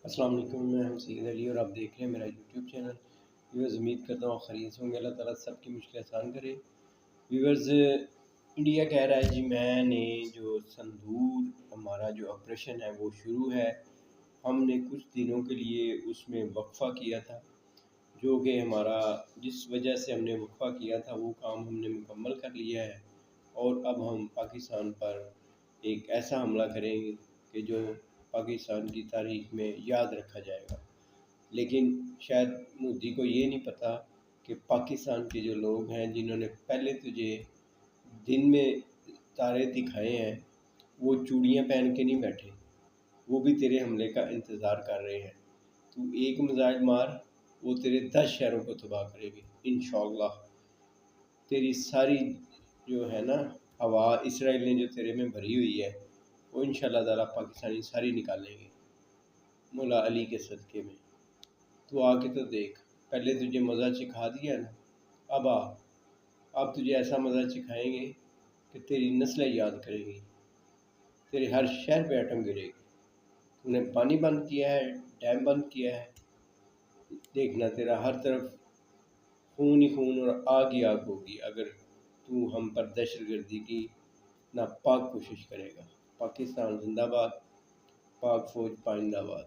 السلام علیکم، میں ہم سید علی اور آپ دیکھ رہے ہیں میرا یوٹیوب چینل۔ ویورز، امید کرتا ہوں خیریت سے ہوں گے۔ اللہ تعالیٰ سب کی مشکل آسان کرے۔ ویورز، انڈیا کہہ رہا ہے جی میں نے جو سندور ہمارا جو آپریشن ہے وہ شروع ہے۔ ہم نے کچھ دنوں کے لیے اس میں وقفہ کیا تھا، جو کہ ہمارا جس وجہ سے ہم نے وقفہ کیا تھا وہ کام ہم نے مکمل کر لیا ہے، اور اب ہم پاکستان پر ایک ایسا حملہ کریں گے کہ جو پاکستان کی تاریخ میں یاد رکھا جائے گا۔ لیکن شاید مودی کو یہ نہیں پتہ کہ پاکستان کے جو لوگ ہیں جنہوں نے پہلے تجھے دن میں تارے دکھائے ہیں، وہ چوڑیاں پہن کے نہیں بیٹھے، وہ بھی تیرے حملے کا انتظار کر رہے ہیں۔ تو ایک میزائل مار، وہ تیرے 10 شہروں کو تباہ کرے گی انشاءاللہ۔ تیری ساری جو ہے نا ہوا اسرائیل نے جو تیرے میں بھری ہوئی ہے، وہ انشاءاللہ تعالیٰ پاکستانی ساری نکالیں گے مولا علی کے صدقے میں۔ تو آ کے تو دیکھ، پہلے تجھے مزہ چکھا دیا نا، اب تجھے ایسا مزہ چکھائیں گے کہ تیری نسلیں یاد کریں گی، تیرے ہر شہر پہ ایٹم گرے گی۔ تو نے پانی بند کیا ہے، ڈیم بند کیا ہے، دیکھنا تیرا ہر طرف خون ہی خون اور آگ ہی آگ ہوگی اگر تو ہم پر دہشت گردی کی ناپاک کوشش کرے گا۔ پاکستان زندہ باد، پاک فوج پائندہ باد۔